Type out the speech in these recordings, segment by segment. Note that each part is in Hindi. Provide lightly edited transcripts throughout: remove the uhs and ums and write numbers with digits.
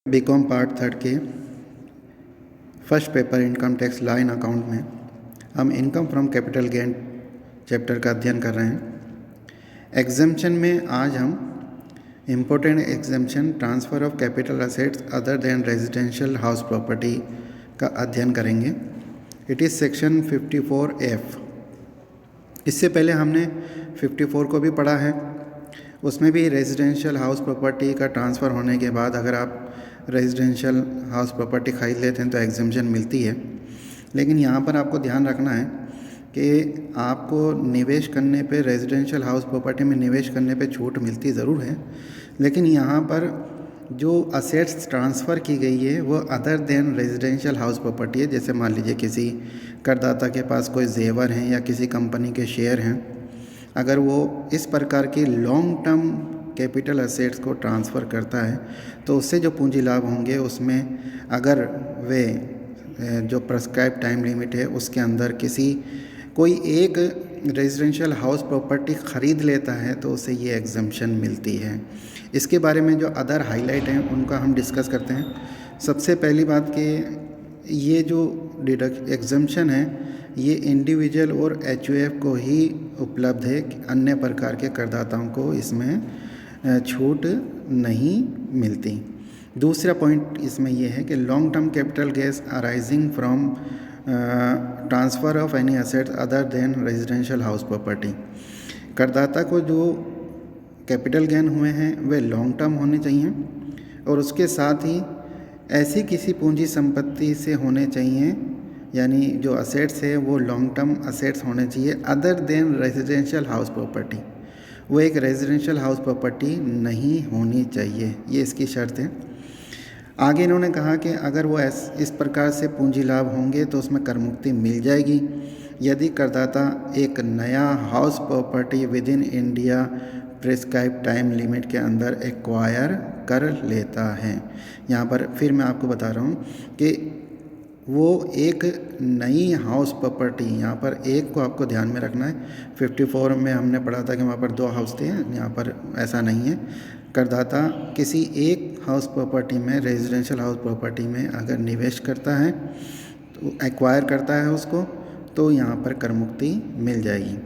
बीकॉम पार्ट थर्ड के first paper income tax law in account में हम income from capital gain chapter का अध्ययन कर रहे हैं। एग्जाम्पशन में आज हम important exemption transfer of capital assets other than residential house property का अध्ययन करेंगे। It is section 54F। इससे पहले हमने 54 को भी पढ़ा है। उसमें भी रेजिडेंशियल हाउस प्रॉपर्टी का ट्रांसफ़र होने के बाद अगर आप रेजिडेंशियल हाउस प्रॉपर्टी ख़रीद लेते हैं तो एग्जम्पशन मिलती है। लेकिन यहाँ पर आपको ध्यान रखना है कि आपको निवेश करने पे रेजिडेंशियल हाउस प्रॉपर्टी में निवेश करने पे छूट मिलती ज़रूर है, लेकिन यहाँ पर जो असेट्स ट्रांसफ़र की गई है वो other than residential house property है। जैसे मान लीजिए किसी करदाता के पास कोई जेवर हैं या किसी कंपनी के शेयर हैं, अगर वो इस प्रकार की लॉन्ग टर्म कैपिटल असेट्स को ट्रांसफ़र करता है तो उससे जो पूंजी लाभ होंगे उसमें अगर वे जो प्रेस्क्राइब टाइम लिमिट है उसके अंदर कोई एक रेजिडेंशियल हाउस प्रॉपर्टी ख़रीद लेता है तो उसे ये एग्जम्पशन मिलती है। इसके बारे में जो अदर हाईलाइट हैं उनका हम डिस्कस करते हैं। सबसे पहली बात कि ये जो एग्जम्पशन है ये इंडिविजुअल और HUF को ही उपलब्ध है, अन्य प्रकार के करदाताओं को इसमें छूट नहीं मिलती। दूसरा पॉइंट इसमें यह है कि long term capital gains arising from transfer of any assets other than residential house property. करदाता को जो कैपिटल गेन हुए हैं वे लॉन्ग टर्म होने चाहिए और उसके साथ ही ऐसी किसी पूंजी संपत्ति से होने चाहिए, यानी जो असेट्स है वो लॉन्ग टर्म असेट्स होने चाहिए other than residential house property. वो एक रेजिडेंशियल हाउस प्रॉपर्टी नहीं होनी चाहिए, ये इसकी शर्त है। आगे इन्होंने कहा कि अगर वो इस प्रकार से पूंजी लाभ होंगे तो उसमें कर मुक्ति मिल जाएगी यदि करदाता एक नया house property with in India prescribe time limit के अंदर एक्वायर कर लेता है। यहाँ पर फिर मैं आपको बता रहा हूँ कि वो एक नई हाउस प्रॉपर्टी, यहाँ पर एक को आपको ध्यान में रखना है। 54 में हमने पढ़ा था कि वहाँ पर 2 हाउस थे, यहाँ पर ऐसा नहीं है। करदाता किसी एक हाउस प्रॉपर्टी में, रेजिडेंशियल हाउस प्रॉपर्टी में अगर निवेश करता है तो एक्वायर करता है उसको, तो यहाँ पर कर मुक्ति मिल जाएगी।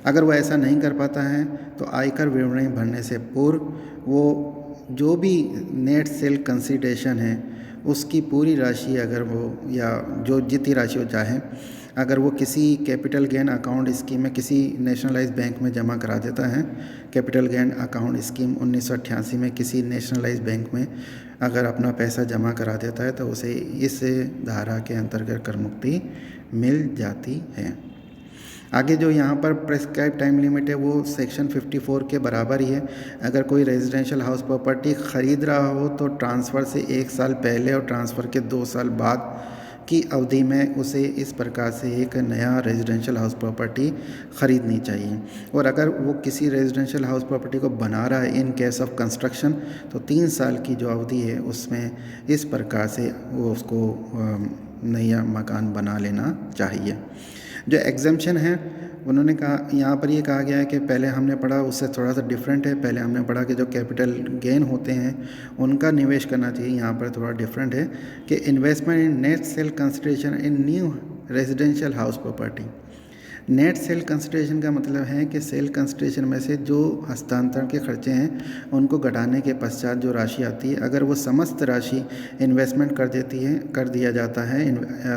अगर वो ऐसा नहीं कर पाता है तो आयकर विवरणी भरने से पूर्व वो जो भी नेट सेल कंसिडरेशन है उसकी पूरी राशि अगर वो, या जो जितनी राशि वो चाहे, अगर वो किसी कैपिटल गेन अकाउंट स्कीम में किसी नेशनलाइज्ड बैंक में जमा करा देता है, कैपिटल गेन अकाउंट स्कीम 1988 में किसी नेशनलाइज्ड बैंक में अगर अपना पैसा जमा करा देता है तो उसे इस धारा के अंतर्गत कर मुक्ति मिल जाती है। आगे जो यहाँ पर प्रेस्क्राइब टाइम लिमिट है वो सेक्शन 54 के बराबर ही है। अगर कोई रेजिडेंशियल हाउस प्रॉपर्टी ख़रीद रहा हो तो ट्रांसफ़र से 1 साल पहले और ट्रांसफ़र के 2 साल बाद की अवधि में उसे इस प्रकार से एक नया रेजिडेंशियल हाउस प्रॉपर्टी ख़रीदनी चाहिए। और अगर वो किसी रेजिडेंशियल हाउस प्रॉपर्टी को बना रहा है इन केस ऑफ कंस्ट्रक्शन तो 3 साल की जो अवधि है उसमें इस प्रकार से वो उसको नया मकान बना लेना चाहिए। जो एग्जम्पशन है उन्होंने कहा, यहाँ पर ये कहा गया है कि पहले हमने पढ़ा उससे थोड़ा सा डिफरेंट है। पहले हमने पढ़ा कि जो कैपिटल गेन होते हैं उनका निवेश करना चाहिए, यहाँ पर थोड़ा डिफरेंट है कि investment in net sale consideration in new residential house property. Net sale consideration का मतलब है कि सेल कंसिडरेशन में से जो हस्तांतरण के खर्चे हैं उनको घटाने के पश्चात जो राशि आती है, अगर वो समस्त राशि इन्वेस्टमेंट कर दिया जाता है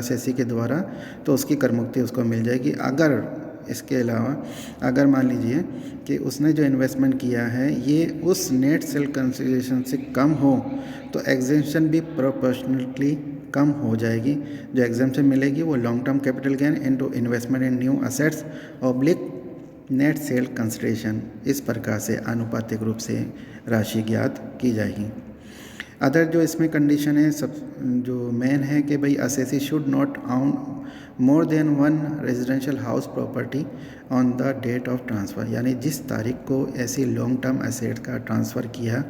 SSC के द्वारा तो उसकी कर मुक्ति उसको मिल जाएगी। अगर इसके अलावा अगर मान लीजिए कि उसने जो इन्वेस्टमेंट किया है ये उस नेट सेल कंसिडरेशन से कम हो तो एग्जम्पशन भी प्रोपोर्शनली कम हो जाएगी। जो एग्जम्पशन मिलेगी वो long term capital gain into investment in new assets oblique net sale consideration, इस प्रकार से आनुपातिक रूप से राशि ज्ञात की जाएगी। अदर जो इसमें कंडीशन है सब जो मेन है कि भाई assessee should not own more than 1 residential house property on the date of transfer, यानी जिस तारीख को ऐसी लॉन्ग टर्म एसेट का ट्रांसफ़र किया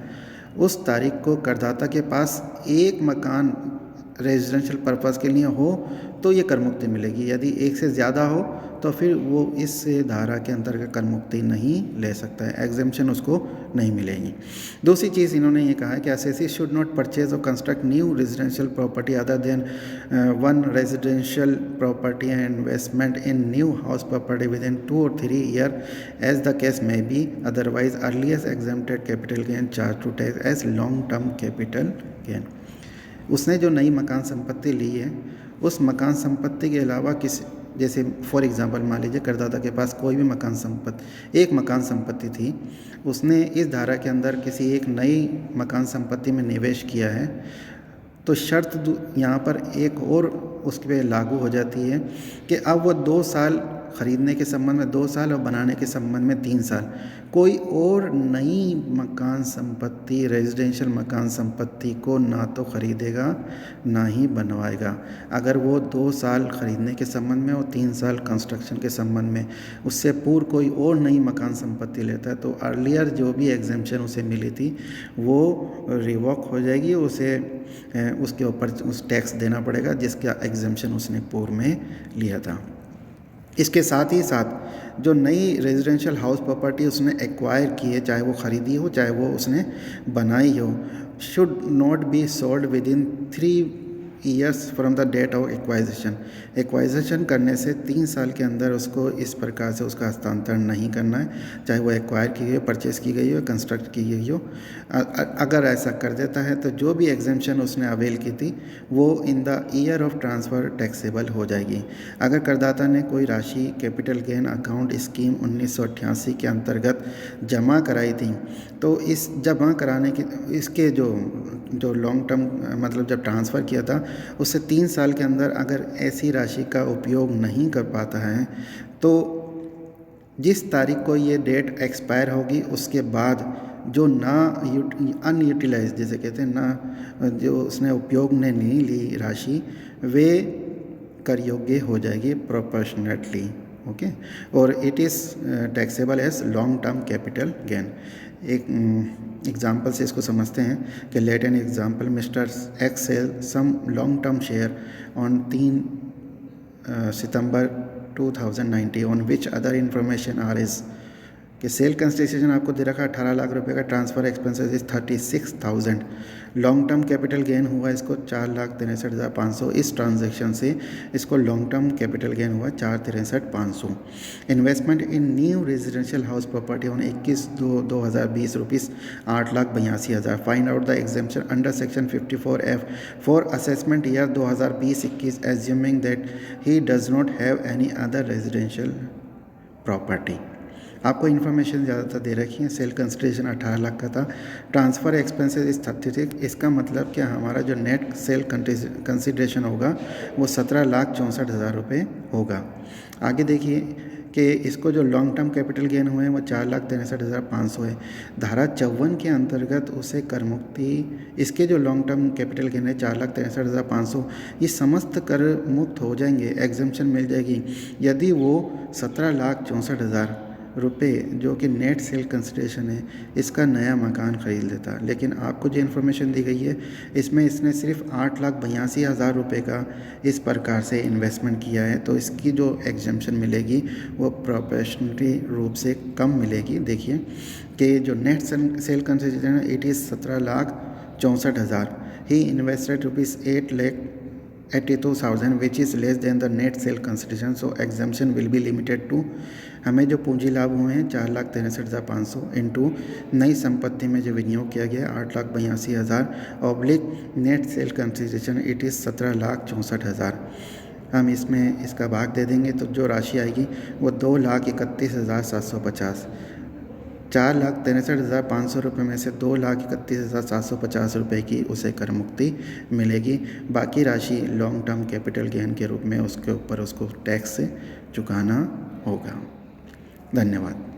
उस तारीख को करदाता के पास एक मकान रेजिडेंशियल पर्पज़ के लिए हो तो ये कर मुक्ति मिलेगी। यदि एक से ज़्यादा हो तो फिर वो इस धारा के अंतर्गत कर मुक्ति नहीं ले सकता है, एग्जेम्पशन उसको नहीं मिलेगी। दूसरी चीज़ इन्होंने ये कहा है कि एसएससी शुड नॉट परचेज और construct new residential property other than one residential property and investment in new house property with in 2 or 3 years as the case may be, otherwise earliest exempted capital gain charge to tax as long term capital gain. उसने जो नई मकान संपत्ति ली है, उस मकान संपत्ति के अलावा किसी, जैसे फॉर एग्जांपल मान लीजिए करदाता के पास कोई भी एक मकान संपत्ति थी, उसने इस धारा के अंदर किसी एक नई मकान संपत्ति में निवेश किया है, तो शर्त यहाँ पर एक और उसके पे लागू हो जाती है कि अब वो 2 साल ख़रीदने के संबंध में 2 साल और बनाने के संबंध में 3 साल कोई और नई मकान संपत्ति, रेजिडेंशियल मकान संपत्ति को ना तो ख़रीदेगा ना ही बनवाएगा। अगर वो 2 साल ख़रीदने के संबंध में और 3 साल कंस्ट्रक्शन के संबंध में उससे पूर्व कोई और नई मकान संपत्ति लेता है, तो अर्लियर जो भी एग्जेम्पशन उसे मिली थी वो रिवॉक हो जाएगी, उसे उसके ऊपर उस टैक्स देना पड़ेगा जिसका एग्जेम्पशन उसने पूर्व में लिया था। इसके साथ ही साथ जो नई रेजिडेंशियल हाउस प्रॉपर्टी उसने एक्वायर की है, चाहे वो ख़रीदी हो चाहे वो उसने बनाई हो, should not be sold with in 3 years from the date of acquisition. Acquisition करने से 3 साल के अंदर उसको इस प्रकार से उसका हस्तांतरण नहीं करना है, चाहे वो एक्वायर की गई हो, परचेज़ की गई हो, कंस्ट्रक्ट की गई हो। अगर ऐसा कर देता है तो जो भी एग्जेम्पशन उसने अवेल की थी वो in the year of transfer taxable हो जाएगी। अगर करदाता ने कोई राशि कैपिटल गेन अकाउंट स्कीम 1988 के अंतर्गत जमा कराई थी, तो इस जमा कराने के इसके जो लॉन्ग टर्म मतलब जब ट्रांसफ़र किया था उससे 3 साल के अंदर अगर ऐसी राशि का उपयोग नहीं कर पाता है, तो जिस तारीख को ये डेट एक्सपायर होगी उसके बाद जो अनयूटिलाइज जिसे कहते हैं ना, जो उसने उपयोग में नहीं ली राशि, वे कर योग्य हो जाएगी प्रोपोर्शनेटली। ओके, और it is taxable as long term capital gain. एक एग्जाम्पल से इसको समझते हैं कि let an example, mister X sell some long term share on 3 September 2090 on which other information are is कि सेल कंसिडरेशन आपको दे रखा 18 लाख रुपए का, transfer expenses is 36,000, long term capital gain हुआ इसको 4,63,500। इस ट्रांजैक्शन से इसको लॉन्ग टर्म कैपिटल गेन हुआ 4,63,500। Investment in new residential house property on 21/2/2020 rupees 8,82,000। Find out the exemption under section 54F for assessment year 2020-21 assuming that he does not have any other residential property. आपको इन्फॉर्मेशन ज़्यादातर दे रखी है। सेल कंसिडरेशन 18 लाख का था, ट्रांसफ़र एक्सपेंसेस इस 36। इसका मतलब क्या, हमारा जो नेट सेल कंसिडरेशन होगा वो 17,64,000 रुपये होगा। आगे देखिए कि इसको जो लॉन्ग टर्म कैपिटल गेन हुए हैं वो 4,63,500 है। धारा 54 के अंतर्गत उसे कर मुक्ति, इसके जो लॉन्ग टर्म कैपिटल गेन है 4,63,500, ये समस्त कर मुक्त हो जाएंगे, एग्जेम्पशन मिल जाएगी यदि वो 17,64,000 रुपये जो कि नेट सेल कंसिडरेशन है इसका नया मकान ख़रीद लेता। लेकिन आपको जो इन्फॉर्मेशन दी गई है इसमें इसने सिर्फ 8,82,000 रुपये का इस प्रकार से इन्वेस्टमेंट किया है, तो इसकी जो एग्जेम्पशन मिलेगी वो प्रोपोर्शनली रूप से कम मिलेगी। देखिए कि जो नेट सेल कंसिडरेशन है इट इज़ 17,64,000। ही invested rupees 8,82,000 which is less than the net sale consideration, so exemption will be limited to, हमें जो पूंजी लाभ हुए हैं 4,63,500 इंटू नई संपत्ति में जो विनियोग किया गया 8,82,000 oblique net sale consideration it is 17,64,000। हम इसमें इसका भाग दे देंगे तो जो राशि आएगी वो 2,31,750। 4,63,500 रुपये में से 2,31,750 रुपये की उसे कर मुक्ति मिलेगी। बाकी राशि लॉन्ग टर्म कैपिटल गेन के रूप में उसके ऊपर उसको टैक्स से चुकाना होगा। धन्यवाद।